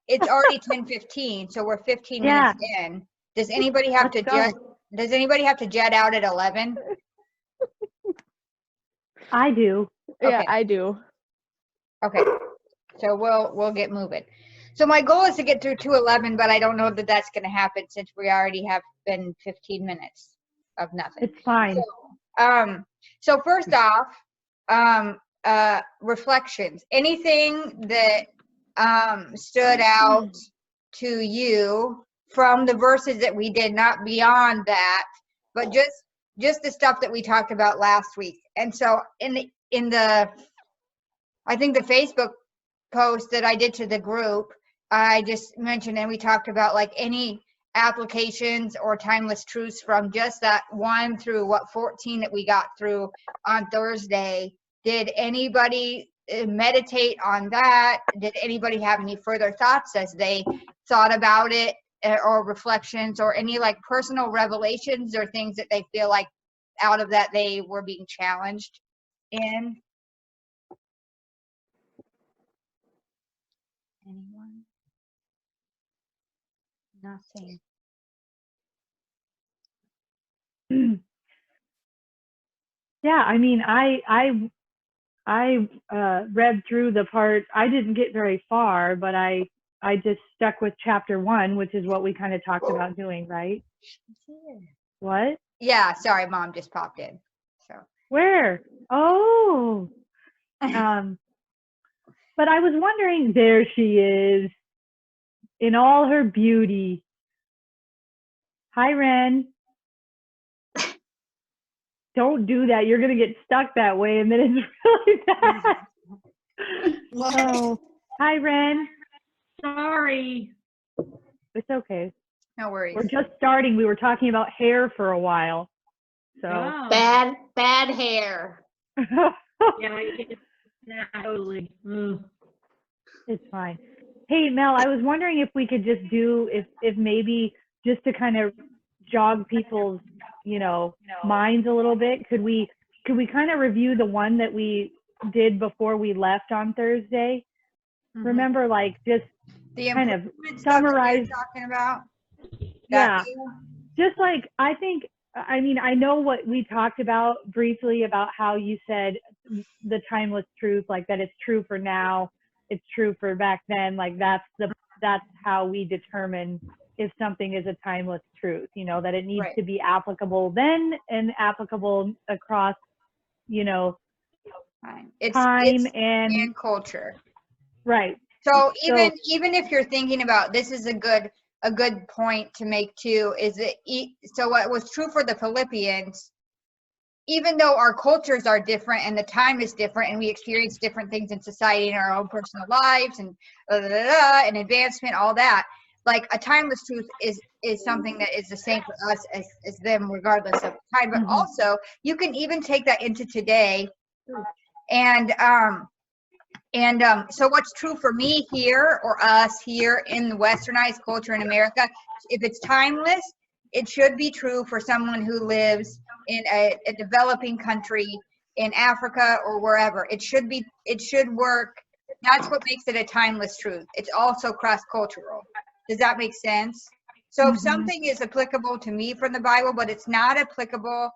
it's already 10:15, so we're 15 minutes in. Does anybody have to jet out at 11? I do. Okay. Yeah, I do. Okay. So we'll get moving. So my goal is to get through 2:11, but I don't know that that's going to happen since we already have been 15 minutes of nothing. It's fine. So first off, reflections. Anything that stood out to you from the verses that we did, not beyond that, but just the stuff that we talked about last week. And so in the I think the Facebook post that I did to the group, I just mentioned, and we talked about like any applications or timeless truths from just that 1 through 14 that we got through on Thursday. Did anybody meditate on that? Did anybody have any further thoughts as they thought about it, or reflections, or any like personal revelations or things that they feel like out of that they were being challenged in? Anyone? Nothing. Yeah, I mean, I read through the part. I didn't get very far, but I just stuck with chapter 1, which is what we kind of talked about doing, right? What? Yeah, sorry, Mom just popped in. So where? Oh, but I was wondering. There she is, in all her beauty. Hi, Ren. Don't do that. You're gonna get stuck that way, and then it's really bad. Oh, hi, Ren. Sorry. It's okay. No worries. We're just starting. We were talking about hair for a while. So bad hair. Yeah, totally. It's fine. Hey, Mel, I was wondering if we could just do, if maybe just to kind of jog people's, minds a little bit, could we kind of review the one that we did before we left on Thursday? Mm-hmm. Remember, like, just the kind of summarize. Talking about? Yeah. Just like, I know what we talked about briefly about how you said the timeless truth, like that it's true for now, it's true for back then, like that's how we determine if something is a timeless truth, that it needs to be applicable then and applicable across, time and culture. Right. So even if you're thinking about, this is a good point to make too, is that so what was true for the Philippians, even though our cultures are different and the time is different and we experience different things in society in our own personal lives and and advancement, all that, like a timeless truth is something that is the same for us as them regardless of time. But also you can even take that into today, and so what's true for me here, or us here in the westernized culture in America, if it's timeless, it should be true for someone who lives in a developing country in Africa or wherever. It should work. That's what makes it a timeless truth. It's also cross-cultural. Does that make sense? So if something is applicable to me from the Bible, but it's not applicable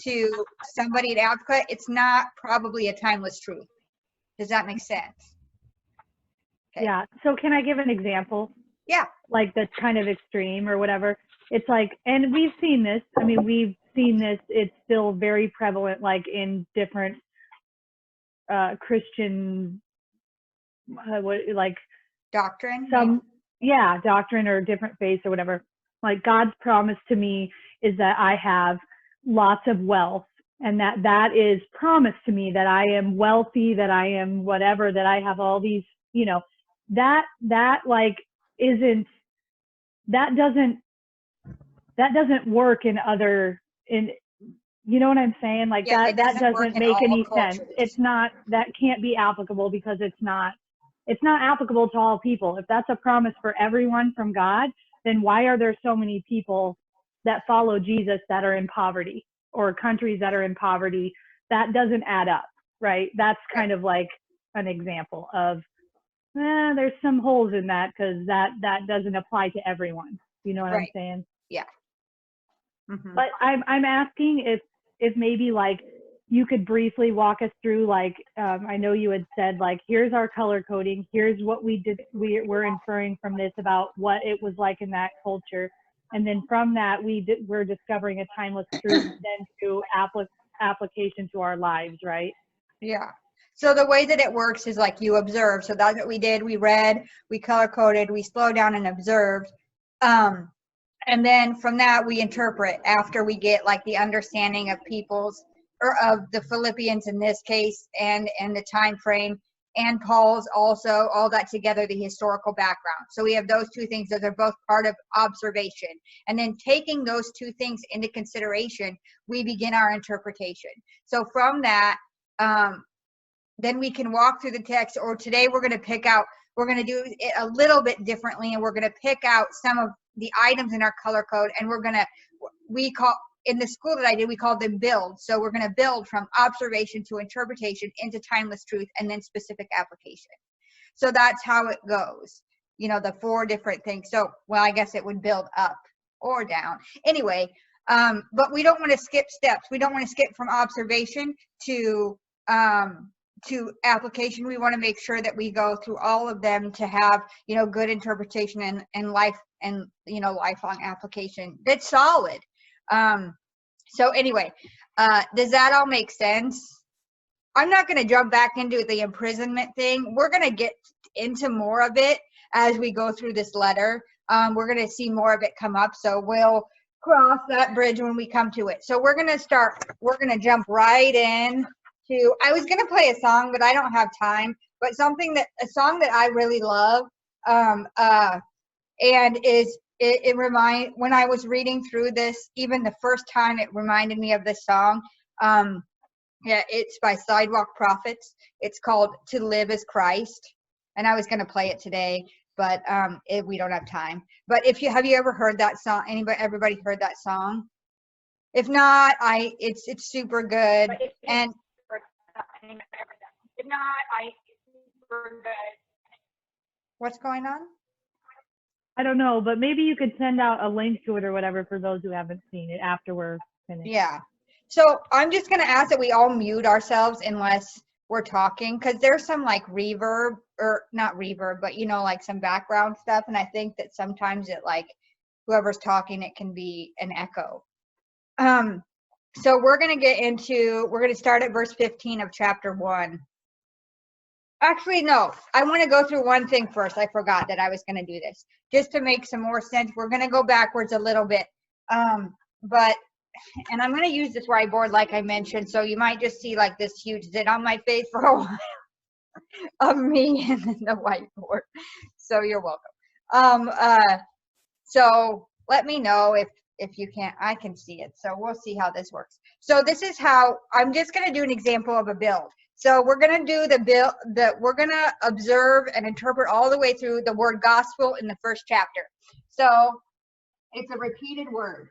to somebody in Africa, it's not probably a timeless truth. Does that make sense? Okay. Yeah. So can I give an example? Yeah. Like that's kind of extreme or whatever. It's like, and we've seen this. I mean, we've seen this. It's still very prevalent, like in different Christian, like doctrine. Doctrine or different faiths or whatever. Like God's promise to me is that I have lots of wealth. And that is promised to me, that I am wealthy, that I am whatever, that I have all these, that like isn't, that doesn't work in other, you know what I'm saying? Like that doesn't make any sense. It's not, that can't be applicable because it's not applicable to all people. If that's a promise for everyone from God, then why are there so many people that follow Jesus that are in poverty? Or countries that are in poverty? That doesn't add up, right? That's kind of like an example of there's some holes in that because that doesn't apply to everyone. You know what I'm Right. saying? Yeah. Mhm. But I'm asking if maybe like you could briefly walk us through, like, I know you had said, like, here's our color coding, here's what we did, we're inferring from this about what it was like in that culture. And then from that, we're discovering a timeless truth then to application to our lives, right? Yeah. So the way that it works is like you observe. So that's what we did. We read, we color coded, we slowed down and observed. And then from that, we interpret after we get like the understanding of people's, or of the Philippians in this case, and the time frame, and Paul's also, all that together, the historical background. So we have those two things. Those are both part of observation. And then taking those two things into consideration, we begin our interpretation. So from that, then we can walk through the text, or today we're going to pick out, we're going to do it a little bit differently, and we're going to pick out some of the items in our color code, and we're going to, we call, in the school that I did, we called them build. So we're going to build from observation to interpretation into timeless truth and then specific application. So that's how it goes. You know, the 4 different things. So, well, I guess it would build up or down. Anyway, but we don't want to skip steps. We don't want to skip from observation to application. We want to make sure that we go through all of them to have, you know, good interpretation and life, and, you know, lifelong application that's solid. So anyway, does that all make sense? I'm not going to jump back into the imprisonment thing. We're going to get into more of it as we go through this letter. We're going to see more of it come up. So we'll cross that bridge when we come to it. So we're going to jump right in to, I was going to play a song, but I don't have time, but a song that I really love, and when I was reading through this, even the first time, it reminded me of this song. Yeah, it's by Sidewalk Prophets. It's called To Live as Christ. And I was going to play it today, but we don't have time. But have you ever heard that song? Everybody heard that song? If not, it's super good. And if not, super good. What's going on? I don't know, but maybe you could send out a link to it or whatever for those who haven't seen it after we're finished. Yeah. So I'm just going to ask that we all mute ourselves unless we're talking, because there's some like reverb, or not reverb, but, you know, like some background stuff. And I think that sometimes it, like, whoever's talking, it can be an echo. So we're going to start at verse 15 of chapter 1. Actually, no, I want to go through one thing first. I forgot that I was going to do this. Just to make some more sense, we're going to go backwards a little bit. And I'm going to use this whiteboard like I mentioned, so you might just see like this huge zit on my face for a while of me and then the whiteboard. So you're welcome. So let me know if you can't, I can see it. So we'll see how this works. So this is how, I'm just going to do an example of a build. So we're going to do we're going to observe and interpret all the way through the word gospel in the first chapter. So it's a repeated word.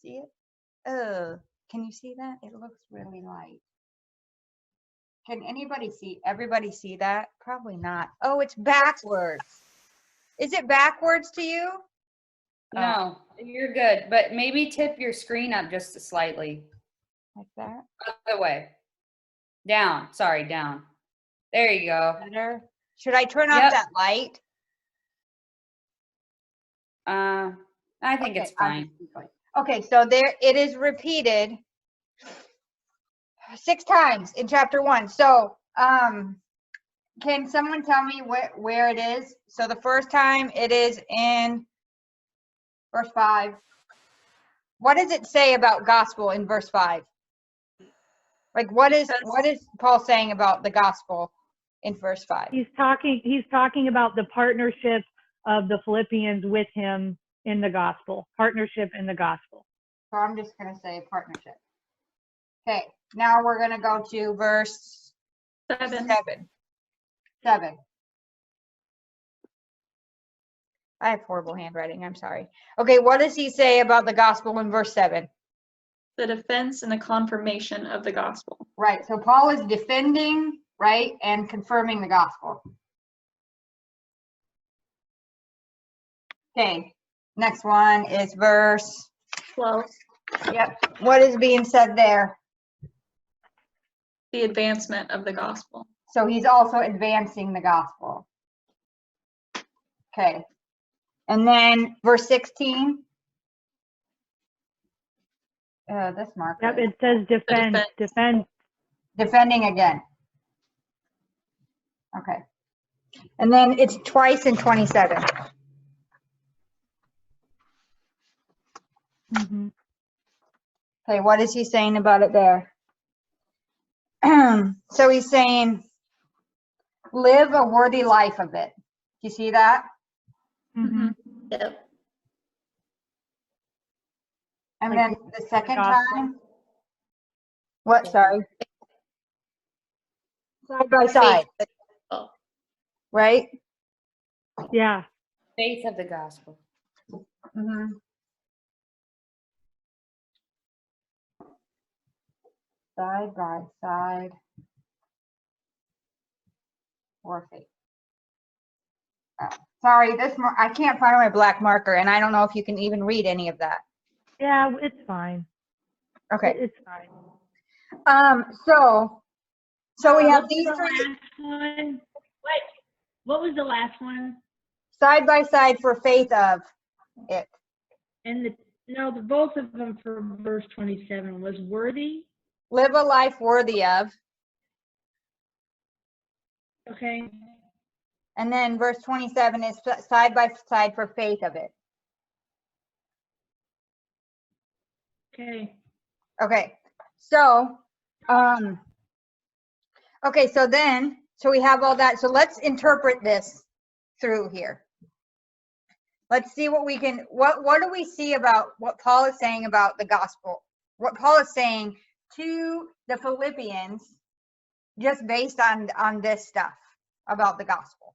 See it? Can you see that? It looks really light. Can everybody see that? Probably not. Oh, it's backwards. Is it backwards to you? No, you're good, but maybe tip your screen up just slightly. Like that? Other way. Down. Sorry, down. There you go. Better. Should I turn off that light? I think it's fine. Okay, so there it is, repeated 6 times in chapter 1. So can someone tell me where it is? So the first time it is in verse 5. What does it say about gospel in verse 5? Like what is Paul saying about the gospel in verse 5? He's talking about the partnership of the Philippians with him in the gospel. Partnership in the gospel. So I'm just going to say partnership. Okay, now we're going to go to verse 7. I have horrible handwriting. I'm sorry. Okay, what does he say about the gospel in verse 7? The defense and the confirmation of the gospel. Right. So Paul is defending, right, and confirming the gospel. Okay, next one is verse. 12, Yep. What is being said there? the advancement of the gospel. So he's also advancing the gospel. Okay. And then verse 16. This marker. Yep, it says defend, defend. Defending again. Okay. And then it's twice in 27. Mhm. Okay, what is he saying about it there? So he's saying, live a worthy life of it. Do you see that? Mhm. Yep. And Like then the second gospel. time, what, sorry? Side by side, Oh, right? Yeah. Faith of the gospel. Mhm. Side by side. Or faith. Sorry, I can't find my black marker, and I don't know if you can even read any of that. Yeah, it's fine. Okay. It's fine. So we have what's these the three last one? What was the last one? side by side for faith of it. And both of them for verse 27 was worthy. Live a life worthy of. Okay. And then verse 27 is side by side for faith of it. Okay. Okay. So, okay, so we have all that. So let's interpret this through here. Let's see what we can, what do we see about what Paul is saying about the gospel? What Paul is saying to the Philippians just based on this stuff about the gospel.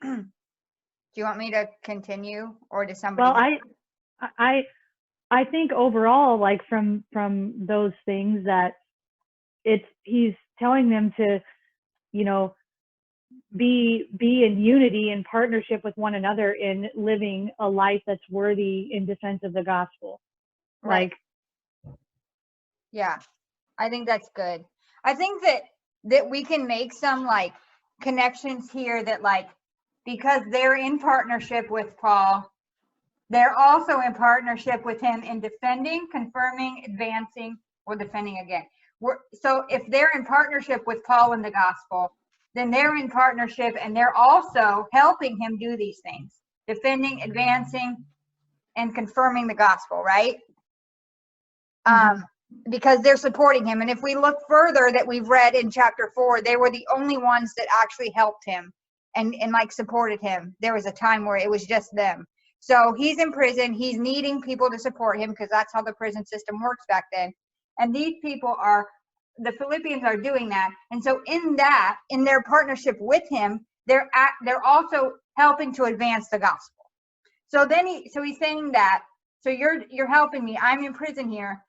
Do you want me to continue, or does somebody? Well, I think overall, like from those things, that he's telling them to, you know, be in unity and partnership with one another in living a life that's worthy in defense of the gospel. Right. Like, Yeah, I think that's good. I think that we can make some like connections here that like, because they're in partnership with Paul, they're also in partnership with him in defending, confirming, advancing, or defending again. So if they're in partnership with Paul in the gospel, then they're in partnership and they're also helping him do these things, defending, advancing, and confirming the gospel, right? Because they're supporting him. And if we look further that we've read in chapter 4, they were the only ones that actually helped him and like supported him. There was a time where it was just them. So he's in prison. He's needing people to support him because that's how the prison system works back then. And these people the Philippians are doing that. And so in their partnership with him, they're also helping to advance the gospel. So then he's saying that, so you're helping me. I'm in prison here.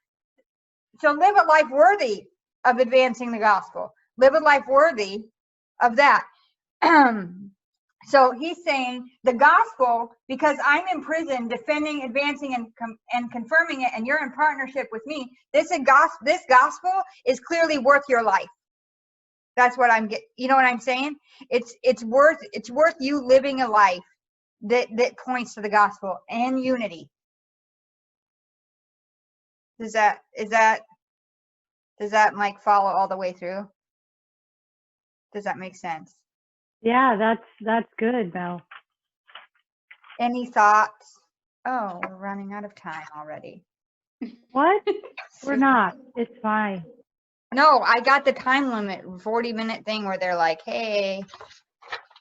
So live a life worthy of advancing the gospel. Live a life worthy of that. So he's saying the gospel, because I'm in prison defending, advancing, and confirming it, and you're in partnership with me, this gospel is clearly worth your life. That's what I'm getting. You know what I'm saying? It's worth you living a life that points to the gospel and unity. Does that like follow all the way through? Does that make sense? yeah, that's good, Mel. Any thoughts? Oh, we're running out of time already. What? We're not. It's fine. No, I got the time limit 40-minute thing where they're like, hey,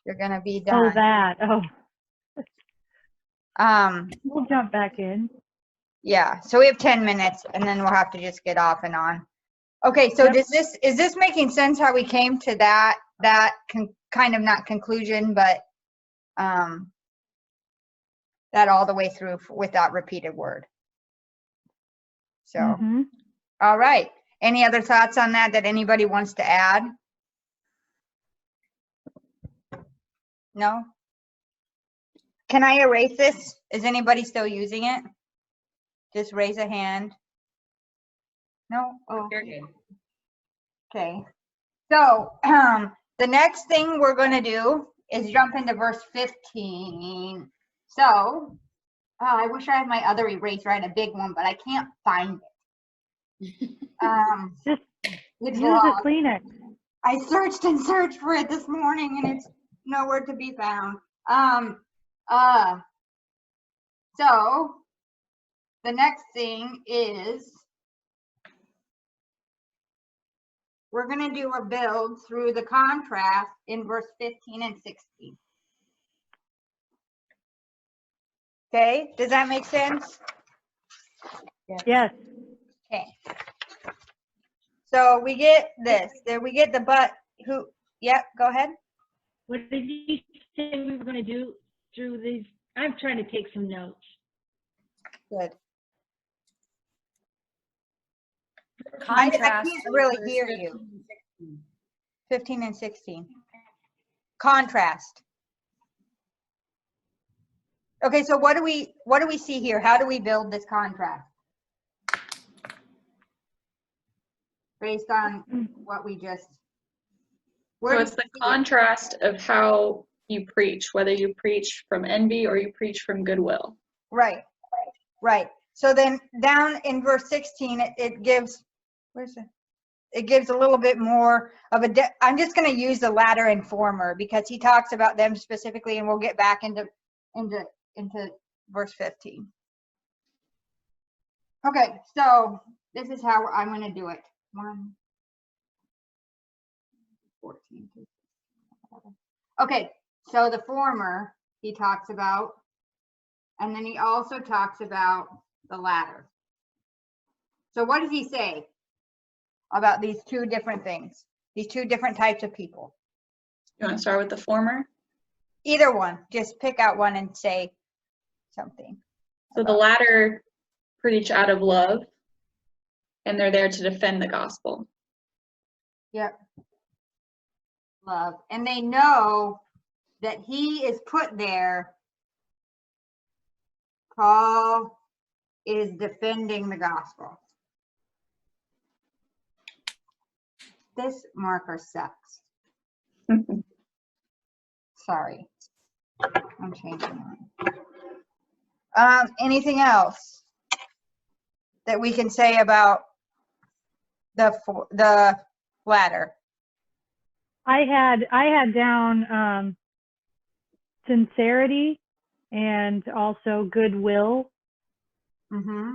you're gonna be done. Oh, that. Oh, we'll jump back in. Yeah, so we have 10 minutes and then we'll have to just get off and on. Okay, so Yep. is this making sense how we came to that kind of not conclusion, but that all the way through with that repeated word? So, all right. Any other thoughts on that anybody wants to add? No? Can I erase this? Is anybody still using it? Just raise a hand. No? Oh, You're good. okay. So, the next thing we're going to do is jump into verse 15. So, I wish I had my other eraser. I had a big one, but I can't find it. Just It's use a lost. Kleenex. I searched and searched for it this morning and it's nowhere to be found. So the next thing is we're going to do a build through the contrast in verse 15 and 16. Okay, does that make sense? Yes. Okay. So we get this. There we get the but who. Yep. Go ahead. What did you say we were going to do through these? I'm trying to take some notes. Good. I Contrast. can't really hear you. 15 and 16. Contrast. Okay, so what do we see here? How do we build this contrast? Based on what we just. So it's the contrast of how you preach, whether you preach from envy or you preach from goodwill. Right. Right. So then down in verse 16, it gives, where's it? It gives a little bit more of a, I'm just going to use the latter and former because he talks about them specifically and we'll get back into verse 15. Okay, so this is how I'm going to do it. 14. Okay, so the former he talks about, and then he also talks about the latter. So what does he say about these two different things, these two different types of people? You want to start with the former? Either one, just pick out one and say something. So the latter preach out of love, and they're there to defend the gospel. Yep. Love. And they know that he is put there. Paul is defending the gospel. This marker sucks. Sorry. I'm changing mine. Anything else that we can say about the latter? I had down sincerity and also goodwill. Mm-hmm.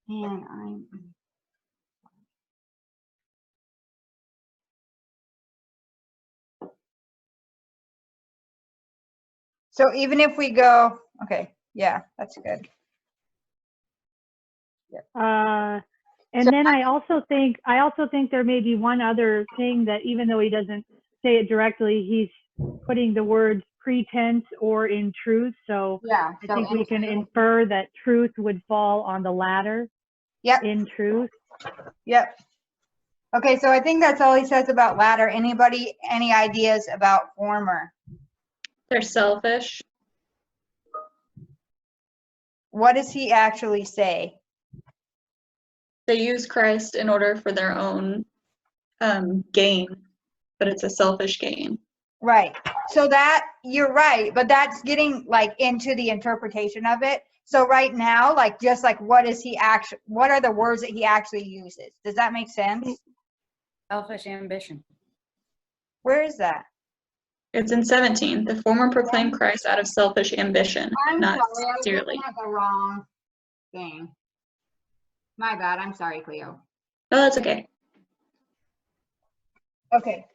And I'm. So even if we go, okay, yeah, that's good. And then I also think there may be one other thing that even though he doesn't say it directly, he's putting the words pretense or in truth. So Yeah, I think we can infer that truth would fall on the latter. Yep. In truth. Yep. Okay, so I think that's all he says about latter. Anybody, any ideas about former? They're selfish. What does he actually say? They use Christ in order for their own gain, but it's a selfish gain. Right. So that, you're right, but that's getting like into the interpretation of it. So right now, like just like what is he actually, what are the words that he actually uses? Does that make sense? Selfish ambition. Where is that? It's in 17. The former proclaimed Christ out of selfish ambition, I'm not sorry, I was sincerely. looking at the wrong thing. My bad. I'm sorry, Cleo. No, that's okay. Okay.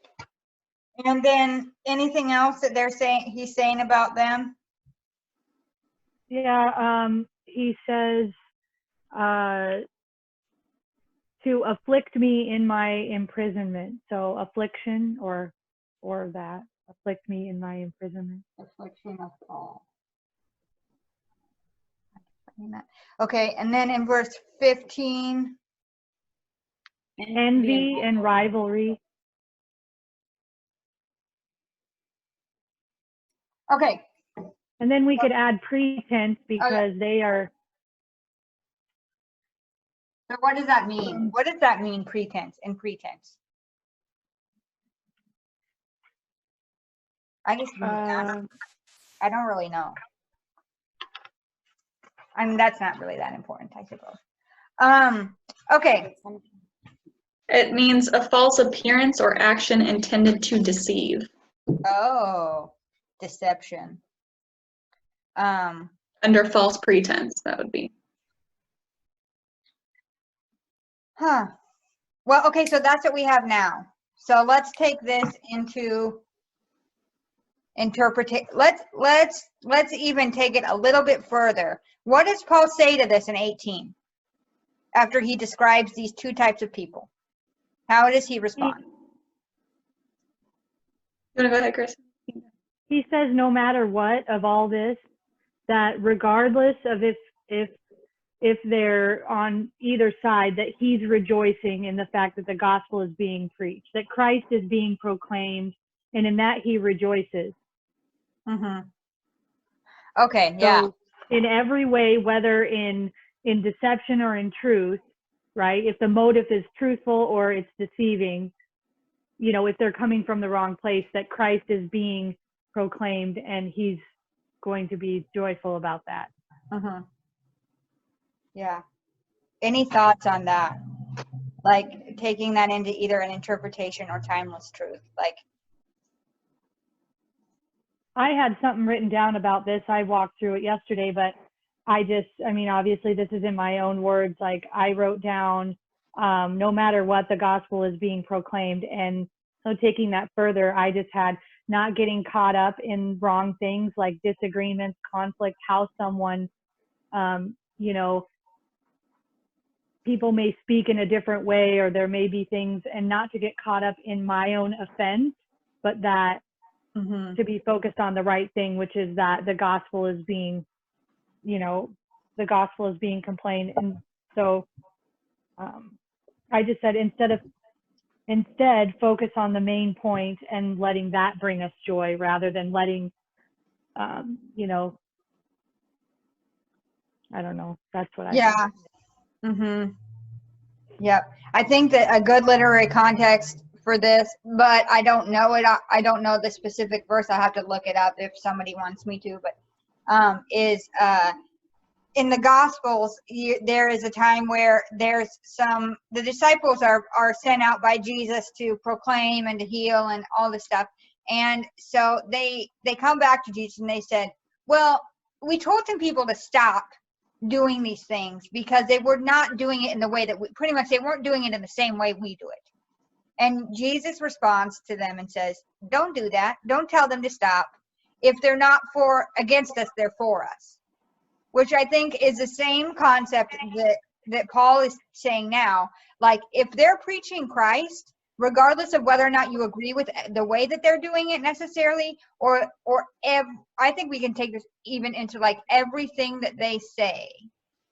And then anything else that they're saying, he's saying about them? Yeah, he says to afflict me in my imprisonment. So affliction or that, afflict me in my imprisonment. Affliction of Paul. Okay, and then in verse 15. Envy and rivalry. Okay. And then we could add pretense because they are. So what does that mean? What does that mean, pretense and pretense? I don't really know. I mean, that's not really that important, I suppose. Okay. It means a false appearance or action intended to deceive. Oh, deception. Under false pretense, that would be. Huh. Well, okay, so that's what we have now. So let's take this into interpretation. Let's even take it a little bit further. What does Paul say to this in 18? After he describes these two types of people, how does he respond? You want to go ahead, Chris? He says no matter what of all this, that regardless of if they're on either side, that he's rejoicing in the fact that the gospel is being preached, that Christ is being proclaimed, and in that he rejoices. Mm-hmm. Okay, yeah. So in every way, whether in deception or in truth, right? If the motive is truthful or it's deceiving, you know, if they're coming from the wrong place, that Christ is being proclaimed and he's going to be joyful about that. Mm-hmm. Yeah. Any thoughts on that? Like taking that into either an interpretation or timeless truth? Like, I had something written down about this. I walked through it yesterday, but I mean, obviously this is in my own words. Like I wrote down, no matter what, the gospel is being proclaimed. And so taking that further, I just had not getting caught up in wrong things like disagreements, conflict, how someone, you know, people may speak in a different way, or there may be things, and not to get caught up in my own offense, but that to be focused on the right thing, which is that the gospel is being, you know, the gospel is being complained. And so I just said instead focus on the main point and letting that bring us joy rather than letting, you know, I don't know. That's what I yeah. Mm-hmm. Yep. I think that a good literary context for this, but I don't know it. I don't know the specific verse. I have to look it up if somebody wants me to, but is in the Gospels, there is a time where the disciples are sent out by Jesus to proclaim and to heal and all this stuff. And so they come back to Jesus and they said, well, we told some people to stop doing these things because they were not doing it in the way that pretty much they weren't doing it in the same way we do it. And Jesus responds to them and says, don't do that. Don't tell them to stop. If they're not against us, they're for us. Which I think is the same concept that Paul is saying now. Like, if they're preaching Christ, regardless of whether or not you agree with the way that they're doing it necessarily, I think we can take this even into like everything that they say,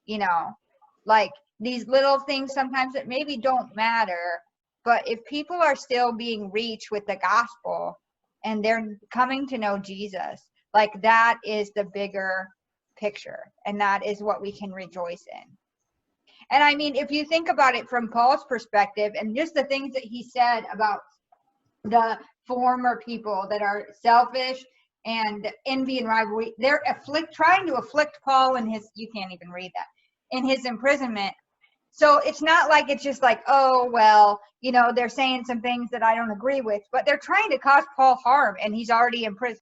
you know, like these little things sometimes that maybe don't matter, but if people are still being reached with the gospel and they're coming to know Jesus, like that is the bigger picture, and that is what we can rejoice in. And I mean, if you think about it from Paul's perspective and just the things that he said about the former people that are selfish and envy and rivalry, they're trying to afflict Paul in you can't even read that, in his imprisonment. So it's not like it's just like, oh, well, you know, they're saying some things that I don't agree with, but they're trying to cause Paul harm and he's already in prison.